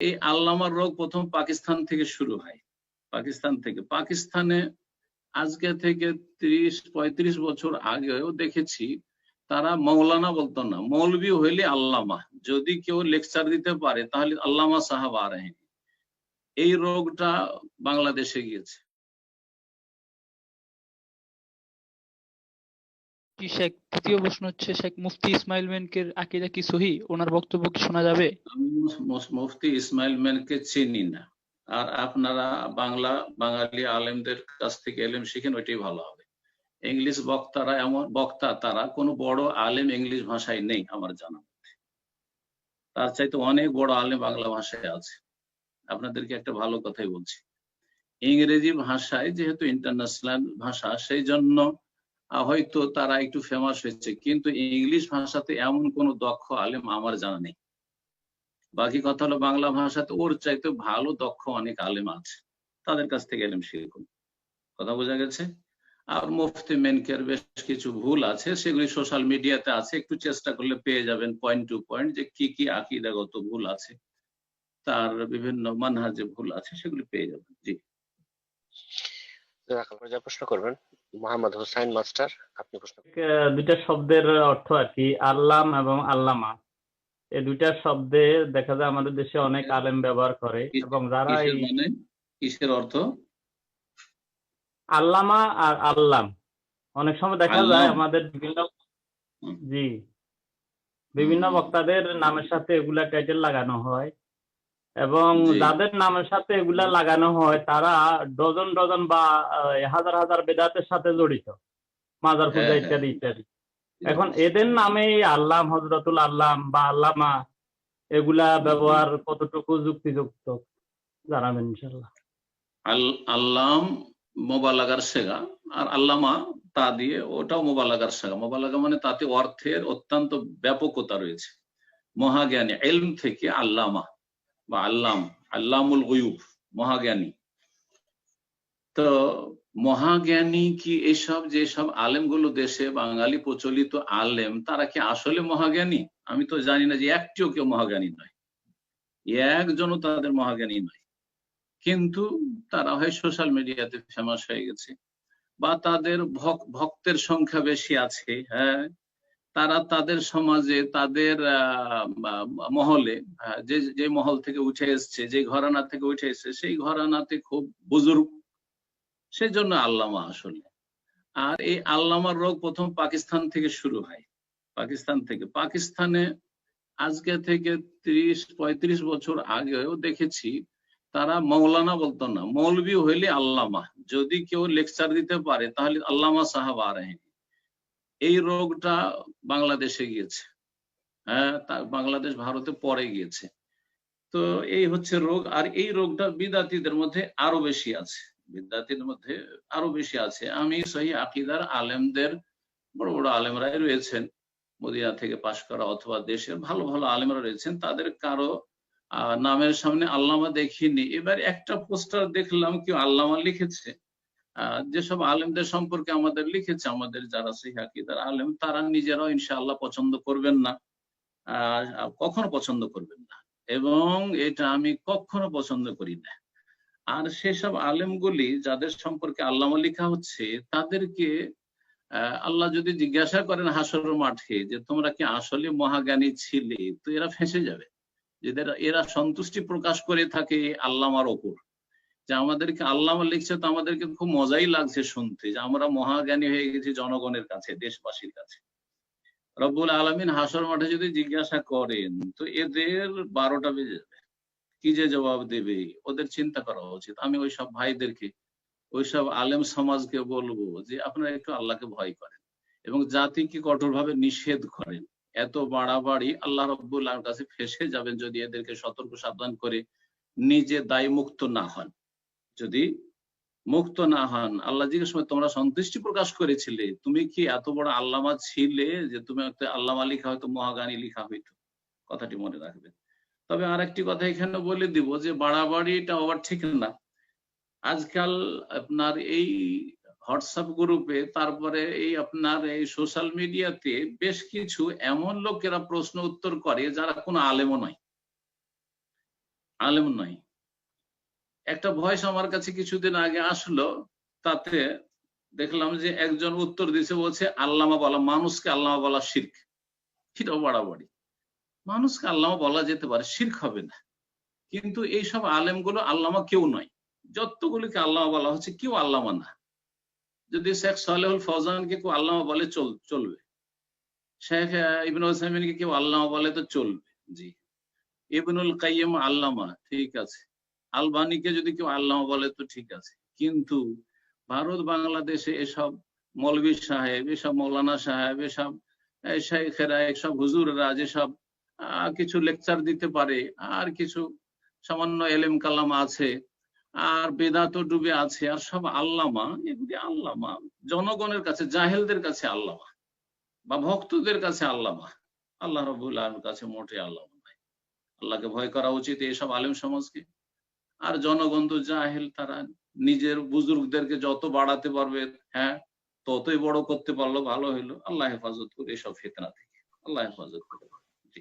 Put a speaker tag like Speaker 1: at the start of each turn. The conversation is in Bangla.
Speaker 1: এই আল্লামার রোগ প্রথম পাকিস্তান থেকে শুরু হয়। পাকিস্তানে আজকে থেকে 30-35 বছর আগেও দেখেছি তারা মৌলানা বলতো না, মৌলবি হইলে আল্লামা। যদি কেউ লেকচার দিতে পারে তাহলে আল্লামা সাহাব আর এই রোগটা বাংলাদেশে গিয়েছে।
Speaker 2: শেখ, তৃতীয় প্রশ্ন হচ্ছে, শেখ মুফতি ইসমাইল মেনকের আকীদা কি সহিহ? ওনার বক্তব্য কি শোনা যাবে?
Speaker 1: আমি মুফতি ইসমাইল মেনকে চিনি না, আর আপনারা বাঙালি আলেমদের কাছ থেকে এলেম শিখেন, ওইটাই ভালো হবে। ইংলিশ বক্তারা এমন বক্তা, তারা কোনো বড় আলেম ইংলিশ ভাষায় নেই আমার জানা মতে। তার চাইতে অনেক বড় আলেম বাংলা ভাষায় আছে। আপনাদেরকে একটা ভালো কথাই বলছি, ইংরেজি ভাষায় যেহেতু ইন্টারন্যাশনাল ভাষা, সেই জন্য হয়তো তারা একটু ফেমাস হয়েছে, কিন্তু ইংলিশ ভাষাতে এমন কোন দক্ষ আলেম আমার জানা নেই। বাকি কথা হলো বাংলা ভাষাতে ওর চাইতে ভালো দক্ষ অনেক আলেম আছে, তাদের কাছ থেকে এলেম শিখুন। কথা বোঝা গেছে? আর মুফতি মেনকের বেশ কিছু ভুল আছে, সেগুলি সোশ্যাল মিডিয়াতে আছে, একটু চেষ্টা করলে পেয়ে যাবেন পয়েন্ট টু পয়েন্ট যে কি কি আকীদাগত ভুল আছে, তার বিভিন্ন মানহাজে ভুল আছে, সেগুলি পেয়ে যাবেন। জি,
Speaker 3: প্রশ্ন করবেন মোহাম্মদ হোসাইন মাস্টার, আপনি প্রশ্ন।
Speaker 4: দুইটা শব্দের অর্থ আর কি, আল্লাম এবং আল্লামা, এই দুইটা শব্দে দেখা যায় আমাদের দেশে অনেক আলেম ব্যবহার করে, এবং যারা
Speaker 1: কিসের অর্থ
Speaker 4: আল্লামা আর আল্লাম, অনেক সময় দেখা যায় আমাদের বিভিন্ন বক্তাদের নামের সাথে এগুলা টাইটেল লাগানো হয়, এবং যাদের নামের সাথে এগুলা লাগানো হয় তারা ডজন ডজন বা হাজার হাজার বেদাতের সাথে জড়িত, মাজার পূজা ইত্যাদি ইত্যাদি। এখন এদের নামে আল্লাম, হযরতুল আল্লাম বা আল্লামা, এগুলা ব্যবহার কতটুকু যুক্তিযুক্ত জানাবেন ইনশাআল্লাহ।
Speaker 1: আল্লাম মোবালাগার সেগা, আর আল্লামা তা দিয়ে, ওটাও মোবালাগার সেগা। মোবালাগা মানে তাতে অর্থের অত্যন্ত ব্যাপকতা রয়েছে। মহাজ্ঞানী, ইলম থেকে আল্লামা বা আল্লামুল গুয়ুব, মহাজ্ঞানী। তো মহাজ্ঞানী কি এসব যেসব আলেমগুলো দেশে বাঙালি প্রচলিত আলেম, তারা কি আসলে মহাজ্ঞানী? আমি তো জানি না যে একটিও কেউ মহাজ্ঞানী নয়, একজনও তাদের মহাজ্ঞানী নয়। কিন্তু তারা হয় সোশ্যাল মিডিয়াতে ফেমাস হয়ে গেছে, বা তাদের ভক্তের সংখ্যা বেশি আছে। হ্যাঁ, তারা তাদের সমাজে, তাদের মহলে, যে মহল থেকে উঠে এসছে, যে ঘরানা থেকে উঠে এসছে, সেই ঘরানাতে খুব বুজুর্গ, সেজন্য আল্লামা আসলে। আর এই আল্লামার রোগ প্রথম পাকিস্তান থেকে শুরু হয়। পাকিস্তানে আজকে থেকে 30-35 বছর আগেও দেখেছি তারা মৌলানা বলতো না, মৌলবি হইলে আল্লামা। যদি কেউ লেকচার দিতে পারে তাহলে আল্লামা সাহাব আর এই রোগটা বাংলাদেশে গিয়েছে। হ্যাঁ, বাংলাদেশ ভারতে পরে গিয়েছে। তো এই হচ্ছে রোগ। আর এই রোগটা বিদাতীদের মধ্যে আরো বেশি আছে। আমি সহি আকীদার আলেমদের, বড় বড় আলেমরাই রয়েছেন, মদিনা থেকে পাশ করা অথবা দেশের ভালো ভালো আলেমরা রয়েছেন, তাদের কারো নামের সামনে আল্লামা দেখিনি। এবার একটা পোস্টার দেখলাম কেউ আল্লামা লিখেছে। যেসব আলেমদের সম্পর্কে আমাদের লিখেছে, আমাদের যারা সহি আকীদার আলেম, তারা নিজেরাও ইনশাআল্লাহ পছন্দ করবেন না, কখনো পছন্দ করবেন না, এবং এটা আমি কখনো পছন্দ করি না। আর সেসব আলেমগুলি যাদের সম্পর্কে আল্লামা লেখা হচ্ছে, তাদেরকে আল্লাহ যদি জিজ্ঞাসা করেন হাসরের মাঠে যে তোমরা কি আসলে মহাজ্ঞানী ছিলে, তো এরা ফেঁসে যাবে। এরা সন্তুষ্টি প্রকাশ করে থাকে আল্লামার ওপর, যে আমাদেরকে আল্লামা লিখছে, তো আমাদেরকে খুব মজাই লাগছে শুনতে যে আমরা মহাজ্ঞানী হয়ে গেছি জনগণের কাছে, দেশবাসীর কাছে। রব্বুল আলামিন হাসর মাঠে যদি জিজ্ঞাসা করেন, তো এদের 12টা বেজে যাবে, কি যে জবাব দেবে, ওদের চিন্তা করা উচিত। আমি ওইসব ভাইদেরকে, ওইসব আলেম সমাজকে বলবো যে আপনারা একটু আল্লাহকে ভয় করেন এবং জাতিকে কঠোরভাবে নিষেধ করেন। এত বাড়াবাড়ি, আল্লাহ রাব্বুল আলামিনের কাছে ফেঁসে যাবেন যদি এদেরকে সতর্ক সাবধান করে নিজে দায় মুক্ত না হন। যদি মুক্ত না হন, আল্লাহ জিজ্ঞেস করে তোমরা সন্তুষ্টি প্রকাশ করেছিলে, তুমি কি এত বড় আল্লামা ছিলে যে তুমি একটা আল্লামা লিখা হয়তো, মহাজ্ঞানী লিখা হইতো। কথাটি মনে রাখবেন। তবে আর একটি কথা এখানে বলে দিব যে বাড়াবাড়িটা আবার ঠিক না। আজকাল আপনার এই হোয়াটসঅ্যাপ গ্রুপে, তারপরে এই আপনার এই সোশ্যাল মিডিয়াতে বেশ কিছু এমন লোকেরা প্রশ্ন উত্তর করে যারা কোনো আলেমও নয়। আলেম নয়। একটা ভয়েস আমার কাছে কিছুদিন আগে আসলো, তাতে দেখলাম যে একজন উত্তর দিছে, বলছে আল্লামা বলা, মানুষকে আল্লামা বলা শিরক। সেটাও বাড়াবাড়ি। মানুষকে আল্লামা বলা যেতে পারে, শিরক হবে না। কিন্তু এইসব আলেমগুলো আল্লামা কেউ নয়। যতগুলিকে আল্লামা বলা হচ্ছে কেউ আল্লামা না। যদি শেখ সালেহুল ফৌজানকে কেউ আল্লামা বলে চলবে, শেখ ইবনে উসাইমিনকে কেউ আল্লামা বলে তো চলবে, জি। ইবনুল কাইয়িম আল্লামা, ঠিক আছে। আলবানীকে যদি কেউ আল্লামা বলে তো ঠিক আছে। কিন্তু ভারত বাংলাদেশে এসব মৌলভী সাহেব, এসব মৌলানা সাহেব, এসব শাইখেরা, এসব হুজুররা যেসব কিছু লেকচার দিতে পারে, আর কিছু সামান্য এলেম কালাম আছে, আর বেদাত ডুবে আছে, আর সব আল্লামা, এগুলি আল্লামা জনগণের কাছে, জাহেলদের কাছে আল্লামা, বা ভক্তদের কাছে আল্লামা। আল্লাহ রাব্বুল আলামিনের কাছে মোটে আল্লামা নাই। আল্লাহকে ভয় করা উচিত এইসব আলেম সমাজকে। আর জনগণ তো জাহেল, তারা নিজের বুজুর্গদেরকে যত বাড়াতে পারবে, হ্যাঁ, ততই বড় করতে পারলো, ভালো হইলো। আল্লাহ হেফাজত করে এসব ফিতনা থেকে, আল্লাহ হেফাজত করে। জি।